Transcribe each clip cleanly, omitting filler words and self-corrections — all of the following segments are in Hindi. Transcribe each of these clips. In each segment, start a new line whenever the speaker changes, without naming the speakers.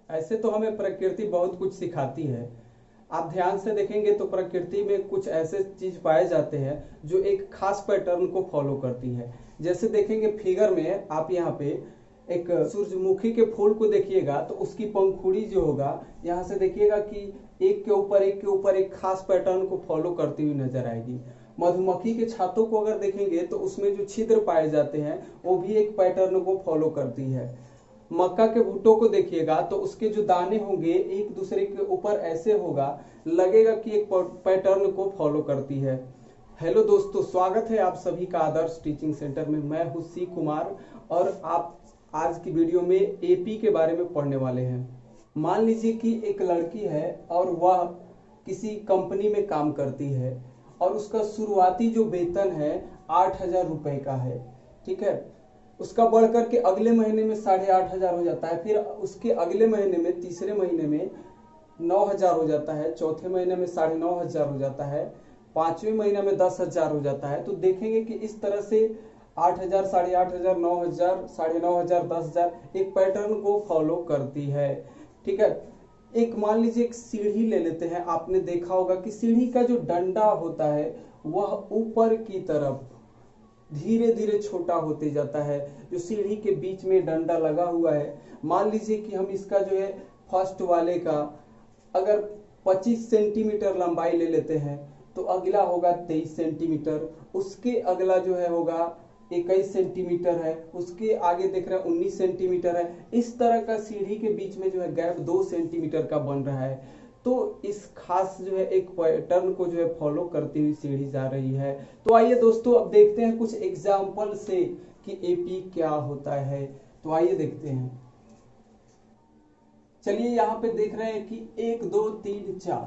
ऐसे तो हमें प्रकृति बहुत कुछ सिखाती है। आप ध्यान से देखेंगे तो प्रकृति में कुछ ऐसे चीज पाए जाते हैं जो एक खास पैटर्न को फॉलो करती है। जैसे देखेंगे फिगर में आप यहाँ पे एक सूरजमुखी के फूल को देखिएगा तो उसकी पंखुड़ी जो होगा, यहाँ से देखिएगा कि एक के ऊपर एक के ऊपर एक खास पैटर्न को फॉलो करती हुई नजर आएगी। मधुमक्खी के छातों को अगर देखेंगे तो उसमें जो छिद्र पाए जाते हैं वो भी एक पैटर्न को फॉलो करती है। मक्का के भुट्टो को देखिएगा तो उसके जो दाने होंगे एक दूसरे के ऊपर ऐसे होगा, लगेगा कि एक पैटर्न को फॉलो करती है। हेलो दोस्तों, स्वागत है आप सभी का आदर्श टीचिंग सेंटर में। मैं हूं सी कुमार और आप आज की वीडियो में एपी के बारे में पढ़ने वाले हैं। मान लीजिए कि एक लड़की है और वह किसी कंपनी में काम करती है और उसका शुरुआती जो वेतन है 8,000 रुपए का है। ठीक है, उसका बढ़ करके अगले महीने में 8,500 हो जाता है, फिर उसके अगले महीने में तीसरे महीने में 9,000 हो जाता है, चौथे महीने में 9,500 हो जाता है, पांचवें महीने में 10,000 हो जाता है। तो देखेंगे कि इस तरह से 8,000, 8,500, 9,000, 9,500, 10,000 एक पैटर्न को फॉलो करती है। ठीक है, एक मान लीजिए एक सीढ़ी ले लेते हैं। आपने देखा होगा कि सीढ़ी का जो डंडा होता है वह ऊपर की तरफ धीरे धीरे छोटा होते जाता है। जो सीढ़ी के बीच में डंडा लगा हुआ है, मान लीजिए कि हम इसका जो है फर्स्ट वाले का अगर 25 सेंटीमीटर लंबाई ले लेते हैं तो अगला होगा 23 सेंटीमीटर, उसके अगला जो है होगा 21 सेंटीमीटर है, उसके आगे देख रहे हैं 19 सेंटीमीटर है। इस तरह का सीढ़ी के बीच में जो है गैप 2 सेंटीमीटर का बन रहा है। तो इस खास जो है एक पैटर्न को जो है फॉलो करती हुई सीढ़ी जा रही है। तो आइए दोस्तों अब देखते हैं कुछ एग्जाम्पल से कि एपी क्या होता है। तो आइए देखते हैं। चलिए यहाँ पे देख रहे हैं कि 1 2 3 4,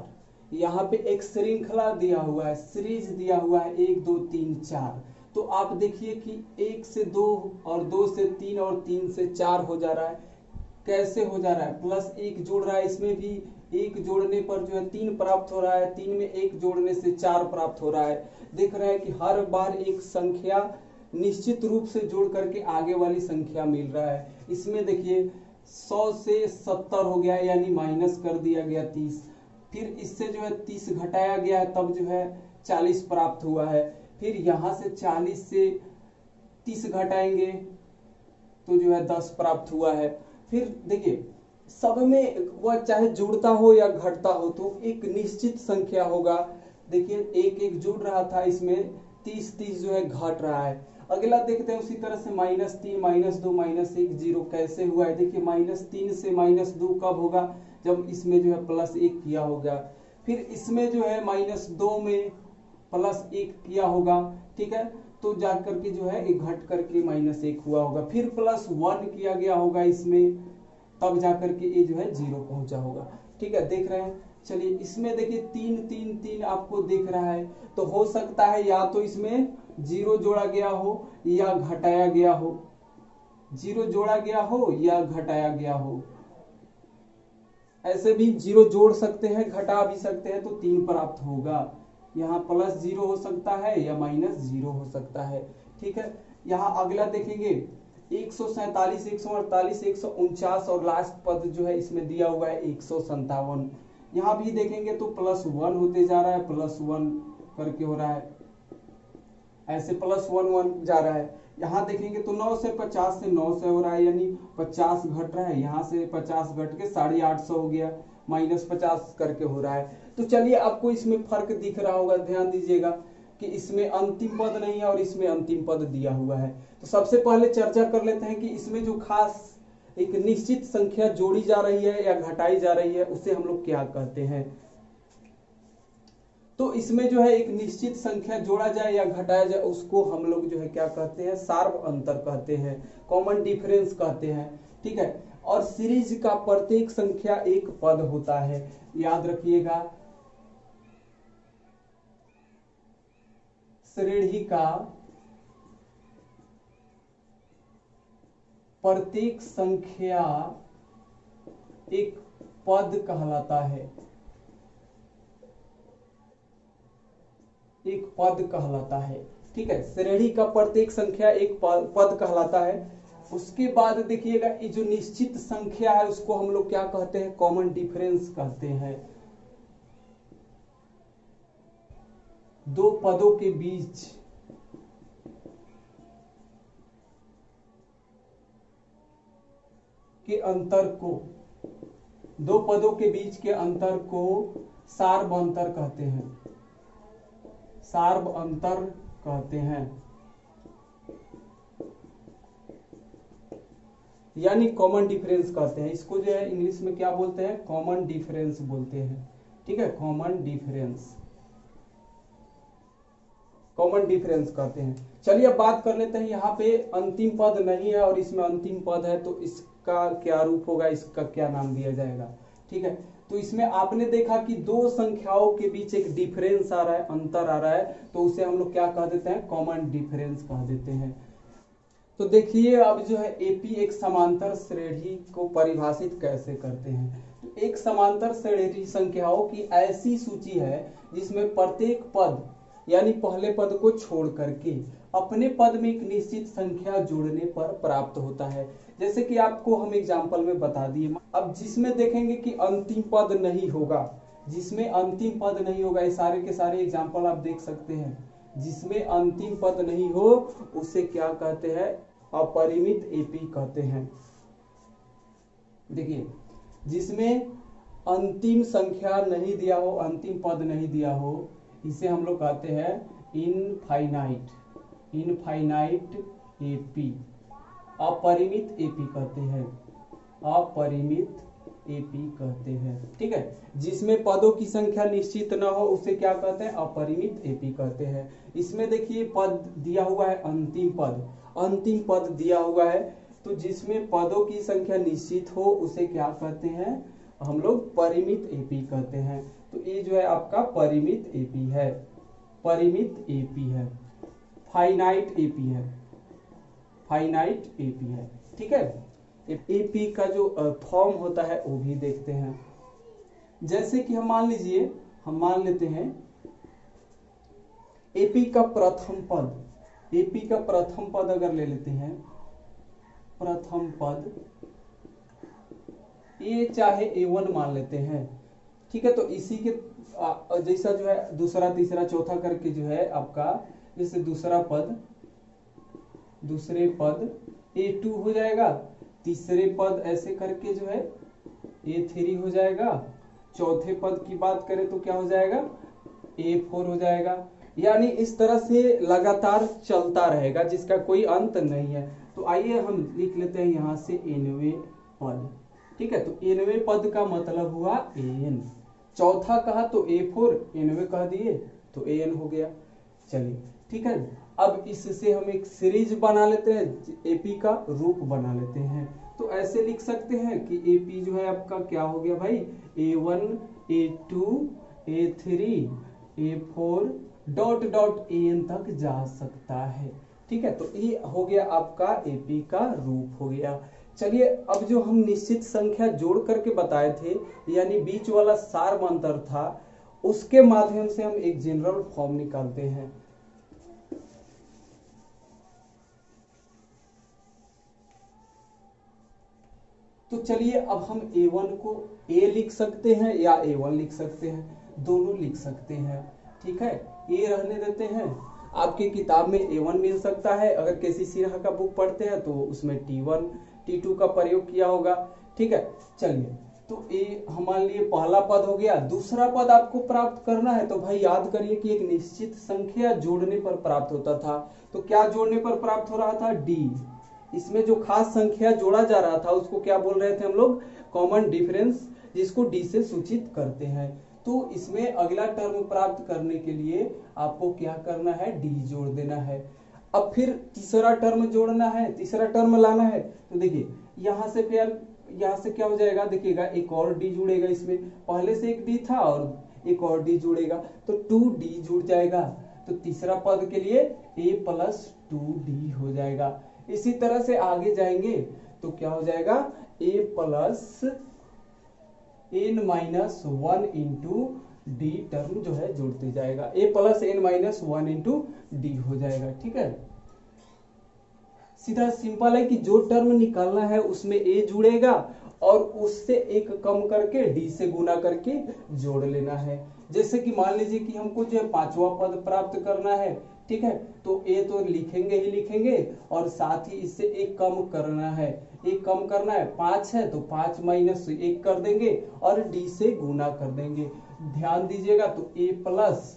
यहाँ पे एक श्रृंखला दिया हुआ है, सीरीज दिया हुआ है 1 2 3 4। तो आप देखिए कि 1 से 2 और 2 से 3 और 3 से 4 हो जा रहा है। कैसे हो जा रहा है? प्लस 1 जोड़ रहा है, इसमें भी 1 जोड़ने पर जो है 3 प्राप्त हो रहा है, 3 में 1 जोड़ने से 4 प्राप्त हो रहा है। देख रहे हैं कि हर बार एक संख्या निश्चित रूप से जोड़ करके आगे वाली संख्या मिल रहा है। इसमें देखिए 100 से 70 हो गया, यानी माइनस कर दिया गया 30। फिर इससे जो है 30 घटाया गया है, तब जो है 40 प्राप्त हुआ है। फिर यहाँ से 40 से 30 घटाएंगे तो जो है 10 प्राप्त हुआ है। फिर देखिए सब में वह चाहे जुड़ता हो या घटता हो तो एक निश्चित संख्या होगा। देखिए 1 1 जुड़ रहा था, इसमें 30 30 जो है घट रहा है। अगला देखते हैं उसी तरह से -3 -2 -1 0 कैसे हुआ है। देखिए -3 से -2 कब होगा? जब इसमें जो है +1 किया होगा। फिर इसमें जो है -2 में +1 किया होगा। ठीक है, तो जाकर के जो है एक घट करके -1 हुआ होगा। फिर +1 किया गया होगा इसमें, तब जाकर के ये जो है 0 पहुंचा होगा। ठीक है, देख रहे हैं। चलिए इसमें देखिए 3 3 3 आपको दिख रहा है, तो हो सकता है या तो इसमें 0 जोड़ा गया हो या घटाया गया हो, 0 जोड़ा गया हो या घटाया गया हो। ऐसे भी 0 जोड़ सकते हैं, घटा भी सकते हैं, तो 3 प्राप्त होगा। यहाँ +0 हो सकता है या -0 हो सकता है। ठीक है, यहाँ अगला देखेंगे 147 148 149 और लास्ट पद जो है इसमें दिया हुआ है 157। यहाँ भी देखेंगे तो +1 होते जा रहा है, +1 करके हो रहा है, ऐसे +1 1 जा रहा है। यहाँ देखेंगे तो 9 से 50 से 9 से हो रहा है, यानी 50 घट रहा है। यहाँ से 50 घट के 850 हो गया, -50 करके हो रहा है। तो चलिए आपको इसमें फर्क दिख रहा होगा, ध्यान दीजिएगा कि इसमें अंतिम पद नहीं है और इसमें अंतिम पद दिया हुआ है। तो सबसे पहले चर्चा कर लेते हैं कि इसमें जो खास एक निश्चित संख्या जोड़ी जा रही है या घटाई जा रही है उसे हम लोग क्या कहते हैं। तो इसमें जो है एक निश्चित संख्या जोड़ा जाए या घटाया जाए उसको हम लोग जो है क्या कहते हैं, सार्व अंतर कहते हैं, कॉमन डिफरेंस कहते हैं। ठीक है, और सीरीज का प्रत्येक संख्या एक पद होता है, याद रखिएगा। श्रेणी का प्रत्येक संख्या एक पद कहलाता है, एक पद कहलाता है। ठीक है, श्रेणी का प्रत्येक संख्या एक पद कहलाता है। उसके बाद देखिएगा ये जो निश्चित संख्या है उसको हम लोग क्या कहते हैं, कॉमन डिफरेंस कहते हैं। दो पदों के बीच के अंतर को, दो पदों के बीच के अंतर को सार्व अंतर कहते हैं, सार्व अंतर कहते हैं, यानी कॉमन डिफरेंस कहते हैं। इसको जो है इंग्लिश में क्या बोलते हैं, कॉमन डिफरेंस बोलते हैं। ठीक है, कॉमन डिफरेंस, कॉमन डिफरेंस कहते हैं। चलिए अब बात कर लेते हैं, यहाँ पे अंतिम पद नहीं है और इसमें अंतिम पद है, तो इसका क्या रूप होगा, इसका क्या नाम दिया जाएगा। ठीक है, तो इसमें आपने देखा कि दो संख्याओं के बीच एक डिफरेंस आ रहा है, अंतर आ रहा है, तो उसे हम लोग क्या कह देते हैं, कॉमन डिफरेंस कह देते हैं। तो देखिए अब जो है एपी एक समांतर श्रेणी को परिभाषित कैसे करते हैं। तो एक समांतर श्रेणी संख्याओं की ऐसी सूची है जिसमें प्रत्येक पद यानी पहले पद को छोड़ करके अपने पद में एक निश्चित संख्या जोड़ने पर प्राप्त होता है। जैसे कि आपको हम एग्जाम्पल में बता दिए। अब जिसमें देखेंगे कि अंतिम पद नहीं होगा, जिसमें अंतिम पद नहीं होगा, ये सारे के सारे एग्जाम्पल आप देख सकते हैं, जिसमें अंतिम पद नहीं हो उसे क्या कहते हैं, अपरिमित एपी कहते हैं। देखिए जिसमें अंतिम संख्या नहीं दिया हो, अंतिम पद नहीं दिया हो, इसे हम लोग कहते हैं इनफाइनाइट, इनफाइनाइट एपी, अपरिमित एपी कहते हैं, अपरिमित एपी कहते हैं। ठीक है, जिसमें पदों की संख्या निश्चित न हो उसे क्या कहते हैं, अपरिमित एपी कहते हैं। इसमें देखिए पद दिया हुआ है अंतिम पद, अंतिम पद दिया हुआ है, तो जिसमें पदों की संख्या निश्चित हो उसे क्या कहते हैं, हम लोग परिमित एपी कहते हैं। तो ये जो है आपका परिमित एपी है, परिमित एपी है, फाइनाइट एपी है, फाइनाइट एपी है। ठीक है, एपी का जो फॉर्म होता है वो भी देखते हैं। जैसे कि हम मान लीजिए, हम मान लेते हैं एपी का प्रथम पद, एपी का प्रथम पद अगर ले लेते हैं, प्रथम पद ए चाहे A1 मान लेते हैं। ठीक है, तो इसी के जैसा जो है दूसरा तीसरा चौथा करके जो है आपका, जैसे दूसरा पद, दूसरे पद A2 हो जाएगा, तीसरे पद ऐसे करके जो है A3 हो जाएगा, चौथे पद की बात करें तो क्या हो जाएगा, A4 हो जाएगा। यानी इस तरह से लगातार चलता रहेगा जिसका कोई अंत नहीं है। तो आइए हम लिख लेते हैं यहाँ से nवें पद। ठीक है, तो nवें पद का मतलब हुआ an, चौथा कहा तो A4, nवें कह दिए तो an हो गया। चलिए ठीक है, अब इससे हम एक सीरीज बना लेते हैं, एपी का रूप बना लेते हैं। तो ऐसे लिख सकते हैं कि एपी जो है आपका क्या हो गया भाई, A1 A2 A3 A4 dot dot an तक जा सकता है। ठीक है, तो ये हो गया आपका एपी का रूप हो गया। चलिए अब जो हम निश्चित संख्या जोड़ करके बताए थे, यानी बीच वाला सार्व अंतर था, उसके माध्यम से हम एक जनरल फॉर्म निकालते हैं। तो चलिए अब हम A1 को A लिख सकते हैं या A1 लिख सकते हैं, दोनों लिख सकते हैं। ठीक है, A रहने देते हैं। आपकी किताब में A1 मिल सकता है, अगर किसी सिन्हा का बुक पढ़ते हैं तो उसमें T1 T2 का प्रयोग किया होगा। ठीक है, चलिए तो A हमारे लिए पहला पद हो गया। दूसरा पद आपको प्राप्त करना है तो भाई याद करिए कि एक निश्चित संख्या जोड़ने पर प्राप्त होता था। तो क्या जोड़ने पर प्राप्त हो रहा था, D। इसमें जो खास संख्या जोड़ा जा रहा था उसको क्या बोल रहे थे हम लोग, कॉमन डिफरेंस, जिसको डी से सूचित करते हैं। तो इसमें अगला टर्म प्राप्त करने के लिए आपको क्या करना है, डी जोड़ देना है। अब फिर तीसरा टर्म जोड़ना है, तीसरा टर्म लाना है। तो देखिए यहाँ से फिर यहाँ से क्या हो जाएगा, देखिएगा एक और डी जुड़ेगा, इसमें पहले से एक डी था और एक और डी जुड़ेगा तो 2D जुड़ जाएगा। तो तीसरा पद के लिए a + 2D हो जाएगा। इसी तरह से आगे जाएंगे तो क्या हो जाएगा, a + n-1 into D term जो है जुड़ते जाएगा, a + n-1 इंटू डी हो जाएगा। ठीक है, सीधा सिंपल है कि जो टर्म निकालना है उसमें ए जुड़ेगा और उससे एक कम करके डी से गुना करके जोड़ लेना है। जैसे कि मान लीजिए कि हमको जो है पांचवा पद प्राप्त करना है, ठीक है, तो ए तो लिखेंगे ही लिखेंगे और साथ ही इससे एक कम करना है। एक कम करना है, 5 है तो 5 माइनस 1 कर देंगे और डी से गुना कर देंगे। ध्यान दीजिएगा, तो ए प्लस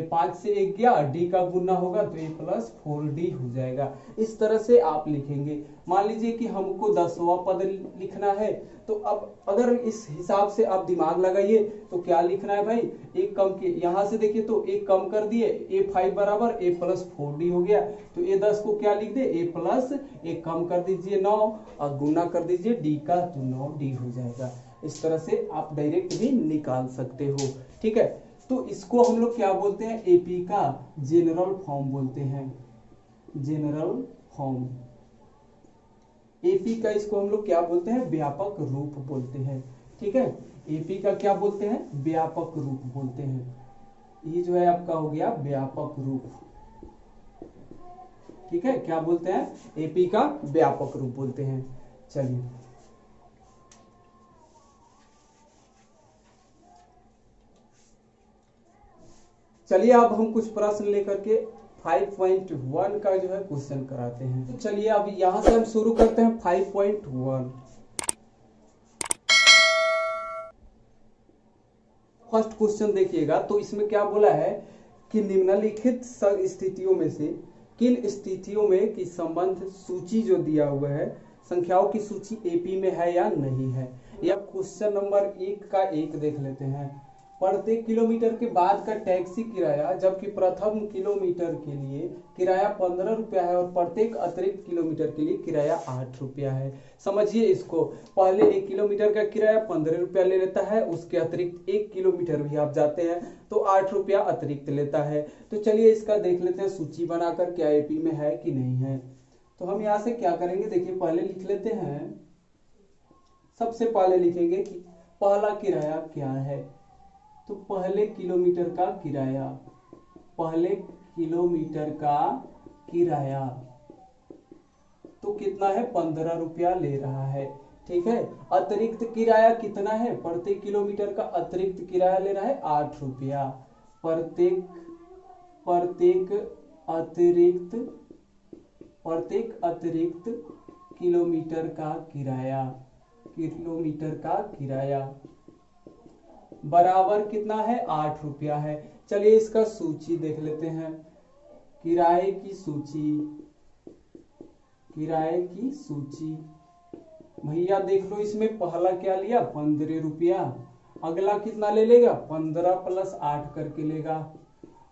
5 से 1 गया, डी का गुना होगा तो ए प्लस 4डी हो जाएगा। इस तरह से आप लिखेंगे। मान लीजिए कि हमको 10वां पद लिखना है, तो अब अगर इस हिसाब से आप दिमाग लगाइए तो क्या लिखना है भाई, एक कम के यहां से देखिए तो एक कम कर दिए, a5 बराबर a प्लस 4d हो गया। तो a10 को क्या लिख दे, a प्लस एक कम कर दीजिए 9 और गुना कर दीजिए d का, तो 9d हो जाएगा। इस तरह से आप डायरेक्ट भी निकाल सकते हो, ठीक है। तो इसको हम लोग क्या बोलते हैं, एपी का जनरल फॉर्म बोलते हैं, जनरल फॉर्म। एपी का इसको हम लोग क्या बोलते हैं, व्यापक रूप बोलते हैं, ठीक है। एपी का क्या बोलते हैं, व्यापक रूप बोलते हैं। ये जो है आपका हो गया व्यापक रूप, ठीक है। क्या बोलते हैं, एपी का व्यापक रूप बोलते हैं। चलिए चलिए अब हम कुछ प्रश्न लेकर के 5.1 का जो है क्वेश्चन कराते हैं। तो चलिए अब यहां से हम शुरू करते हैं 5.1। फर्स्ट क्वेश्चन देखिएगा, तो इसमें क्या बोला है कि निम्नलिखित स्थितियों में से किन स्थितियों में की संबंध सूची जो दिया हुआ है, संख्याओं की सूची एपी में है या नहीं है। या क्वेश्चन नंबर 1 का 1 देख लेते हैं। प्रत्येक किलोमीटर के बाद का टैक्सी किराया, जबकि प्रथम किलोमीटर के लिए किराया 15 रुपया है और प्रत्येक अतिरिक्त किलोमीटर के लिए किराया 8 रुपया है। समझिए इसको, पहले 1 किलोमीटर का किराया 15 रुपया ले लेता है, उसके अतिरिक्त 1 किलोमीटर भी आप जाते हैं तो 8 रुपया अतिरिक्त लेता है। तो चलिए इसका देख लेते हैं सूची बनाकर, क्या एपी में है कि नहीं है। तो हम यहाँ से क्या करेंगे, देखिए पहले लिख लेते हैं। सबसे पहले लिखेंगे कि पहला किराया क्या है, तो पहले किलोमीटर का किराया, पहले किलोमीटर का किराया तो कितना है, 15 रुपया ले रहा है, ठीक है। अतिरिक्त किराया कितना है, प्रत्येक किलोमीटर का अतिरिक्त किराया ले रहा है 8 रुपया। प्रत्येक अतिरिक्त किलोमीटर का किराया बराबर कितना है, 8 रुपया है। चलिए इसका सूची देख लेते हैं, किराए की सूची भैया देख लो। इसमें पहला क्या लिया, 15 रुपया। अगला कितना ले लेगा, 15 प्लस 8 करके लेगा।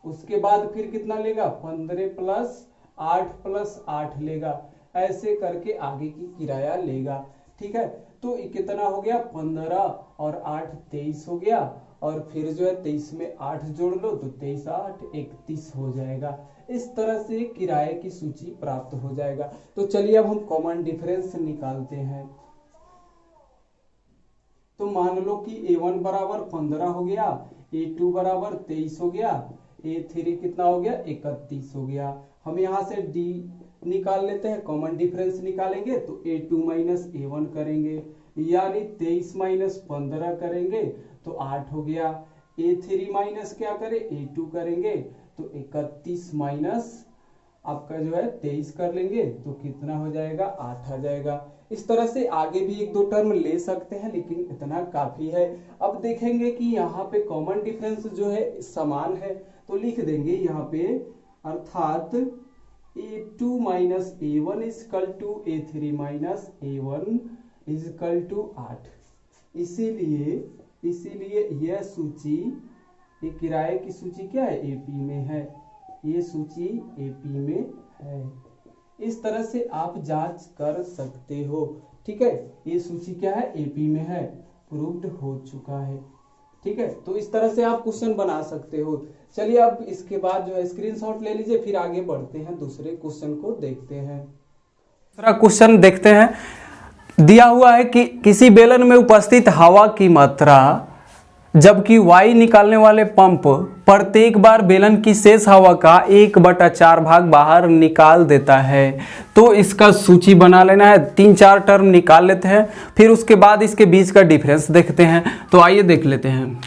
उसके बाद फिर कितना लेगा, 15 प्लस 8 प्लस 8 लेगा। ऐसे करके आगे की किराया लेगा, ठीक है। तो कितना हो गया, 15 और 8 23 हो गया। और फिर जो है 23 में 8 जोड़ लो तो 23 8 31 हो जाएगा। इस तरह से किराए की सूची प्राप्त हो जाएगा। तो चलिए अब हम कॉमन डिफरेंस निकालते हैं। तो मान लो कि A1 बराबर 15 हो गया, A2 बराबर 23 हो गया, A3 कितना हो गया, 31 हो गया। हम यहाँ से D निकाल लेते हैं, कॉमन डिफरेंस निकालेंगे तो A2 माइनस A1 करेंगे, यानी 23 माइनस 15 करेंगे तो 8 हो गया। A3 माइनस क्या करें, A2 करेंगे तो 31 माइनस आपका जो है 23 कर लेंगे तो कितना हो जाएगा, 8 आ जाएगा। इस तरह से आगे भी 1-2 टर्म ले सकते हैं, लेकिन इतना काफी है। अब देखेंगे कि यहाँ पे कॉमन डिफरेंस जो है समान है, तो लिख देंगे यहाँ पे, अर्थात A2 minus A1 equal to A3 minus A1 equal to 8। इसीलिए यह सूची, ये किराए की सूची क्या है, एपी में है। ये सूची एपी में है। इस तरह से आप जांच कर सकते हो, ठीक है। ये सूची क्या है, एपी में है, प्रूव्ड हो चुका है, ठीक है। तो इस तरह से आप क्वेश्चन बना सकते हो। चलिए अब इसके बाद जो है स्क्रीनशॉट ले लीजिए, फिर आगे बढ़ते हैं, दूसरे क्वेश्चन को देखते हैं। दूसरा क्वेश्चन देखते हैं। दिया हुआ है कि किसी बेलन में उपस्थित हवा की मात्रा
जबकि y निकालने वाले पंप प्रत्येक बार बेलन की शेष हवा का 1/4 भाग बाहर निकाल देता है। तो इसका सूची बना लेना है, 3-4 टर्म निकाल लेते हैं, फिर उसके बाद इसके बीच का डिफरेंस देखते हैं। तो आइए देख लेते हैं।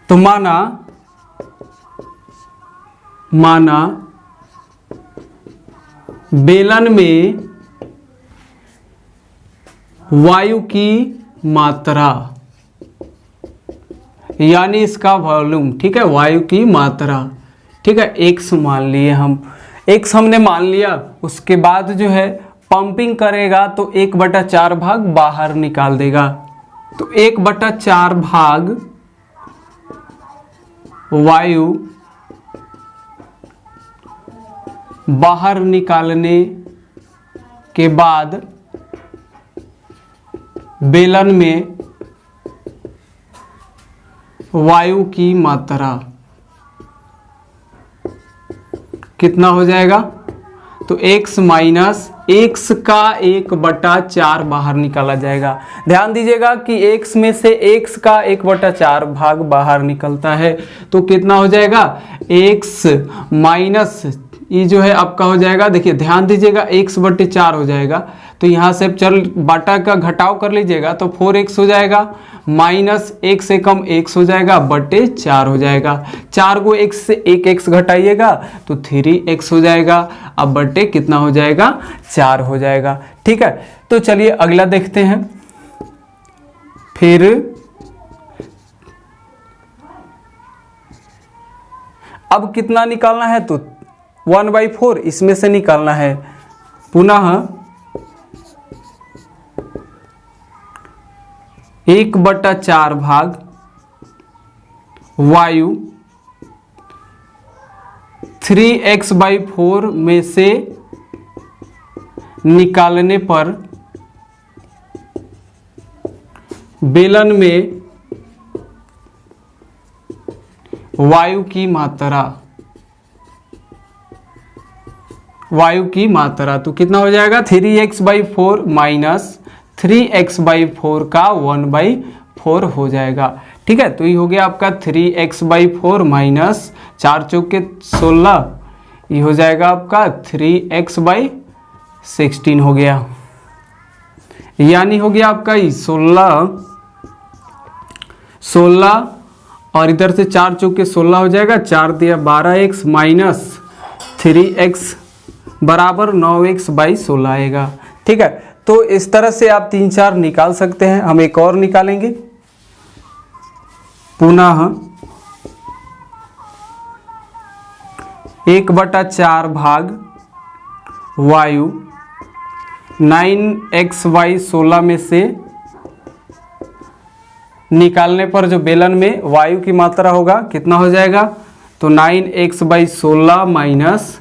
तो माना बेलन में वायु की मात्रा यानी इसका वॉल्यूम, ठीक है, वायु की मात्रा, ठीक है, x मान लिए हम, x हमने मान लिया। उसके बाद जो है पंपिंग करेगा तो 1/4 भाग बाहर निकाल देगा। तो 1/4 भाग वायु बाहर निकालने के बाद बेलन में वायु की मात्रा कितना हो जाएगा? तो x माइनस x का 1/4 बाहर निकाला जाएगा। ध्यान दीजिएगा कि x में से x का 1/4 भाग बाहर निकलता है, तो कितना हो जाएगा? x माइनस ये जो है आपका हो जाएगा, देखिए ध्यान दीजिएगा, x/4 हो जाएगा। तो यहाँ से चल बाटा का घटाव कर लीजिएगा तो 4x हो जाएगा, माइनस x से कम x हो जाएगा, बटे 4 हो जाएगा। 4 को x से 1x घटाइएगा तो 3x हो जाएगा। अब बटे कितना हो जाएगा? 4 हो जाएगा। ठीक है, तो चलिए अगला देखते हैं। फिर अब कितना निकालना है? तो 1/4 इसमें से निकालना है। पुनः 1/4 भाग वायु 3x/4 में से निकालने पर बेलन में वायु की मात्रा तो कितना हो जाएगा? 3x/4 माइनस 3x/4 का 1/4 हो जाएगा। ठीक है, तो ये हो गया आपका 3x/4 माइनस 4 चौके 16, ये हो जाएगा आपका 3x/16 हो गया, यानी हो गया आपका 16 और इधर से 4 चौके 16 हो जाएगा, 4 दिया 12x माइनस 3x बराबर 9x/16 आएगा। ठीक है, तो इस तरह से आप 3-4 निकाल सकते हैं। हम एक और निकालेंगे। पुनः 1/4 भाग वायु 9x/16 में से निकालने पर जो बेलन में वायु की मात्रा होगा कितना हो जाएगा? तो 9x/16 माइनस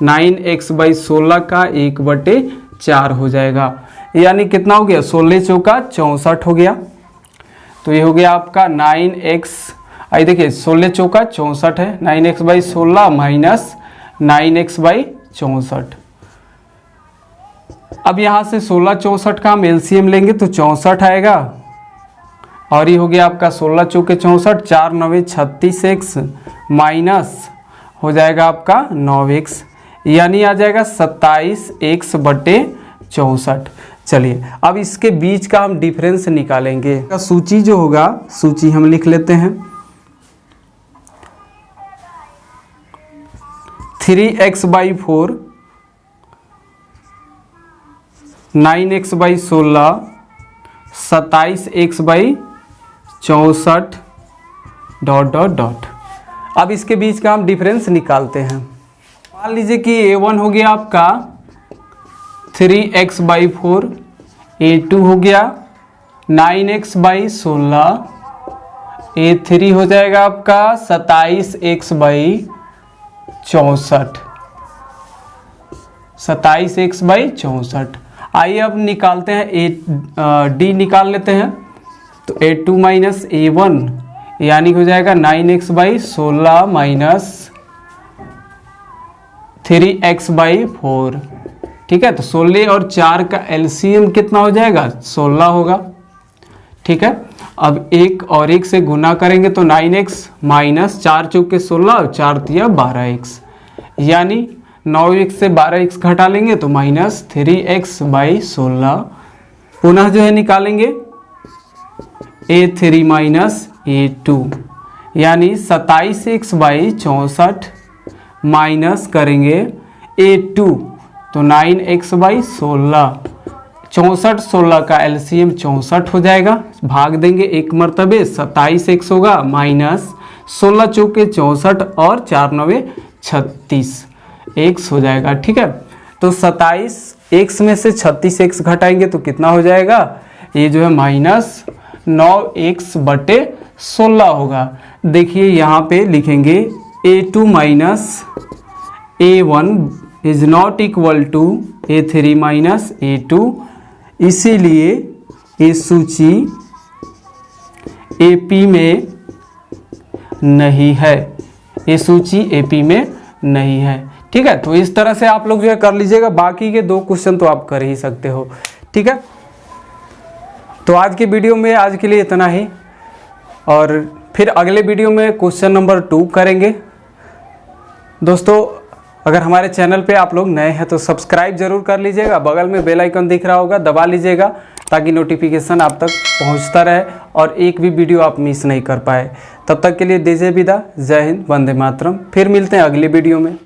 9x/16 का 1/4 हो जाएगा, यानी कितना हो गया? 16 चौका 64 हो गया। तो ये हो गया आपका 9x, आई देखिए 16 चौका 64 है, 9x/16 माइनस 9x/64। अब यहाँ से 16 64 का हम एलसीएम लेंगे तो 64 आएगा, और ये हो गया आपका 16 चौके 64, 4 9 36x माइनस हो जाएगा आपका 9x, यानी आ जाएगा 27x/64। चलिए अब इसके बीच का हम डिफरेंस निकालेंगे। सूची जो होगा, सूची हम लिख लेते हैं। 3x/4 9x/16 27x/64 ... अब इसके बीच का हम डिफरेंस निकालते हैं। मान लीजिए कि A1 हो गया आपका 3x/4, A2 हो गया 9x/16, A3 हो जाएगा आपका 27x/64, 27x/64। आइए अब निकालते हैं, D निकाल लेते हैं। तो A2 माइनस A1 यानी हो जाएगा 9x/16 माइनस 3x/4। ठीक है। तो 16 और 4 का एलसीएम कितना हो जाएगा? 16 होगा, ठीक है। अब 1 और 1 से गुना करेंगे तो 9x माइनस 4 चौके 16 और 4 तिया 12x, यानी 9x से 12x घटा लेंगे तो माइनस 3x/16। पुनः जो है निकालेंगे A3 माइनस A2, यानी 27x/64 माइनस करेंगे A2 तो 9x/16। 64 16 का एलसीएम 64 हो जाएगा, भाग देंगे एक मरतबे, 27x होगा माइनस 16 चौके 64 और 4 9 36 x हो जाएगा, ठीक है। तो 27x में से 36x घटाएंगे तो कितना हो जाएगा? ये जो है माइनस 9x/16 होगा। देखिए यहाँ पे लिखेंगे A2 minus A1 is not equal to A3 minus A2, इसीलिए ये सूची AP में नहीं है, ये सूची AP में नहीं है, ठीक है। तो इस तरह से आप लोग जो है कर लीजिएगा, बाकी के 2 क्वेश्चन तो आप कर ही सकते हो, ठीक है। तो आज की वीडियो में आज के लिए इतना ही, और फिर अगले वीडियो में क्वेश्चन नंबर 2 करेंगे। दोस्तों अगर हमारे चैनल पे आप लोग नए हैं तो सब्सक्राइब जरूर कर लीजिएगा, बगल में बेल आइकन दिख रहा होगा दबा लीजिएगा ताकि नोटिफिकेशन आप तक पहुंचता रहे और एक भी वीडियो आप मिस नहीं कर पाए। तब तक के लिए दीजिए विदा। जय हिंद, वंदे मातरम। फिर मिलते हैं अगले वीडियो में।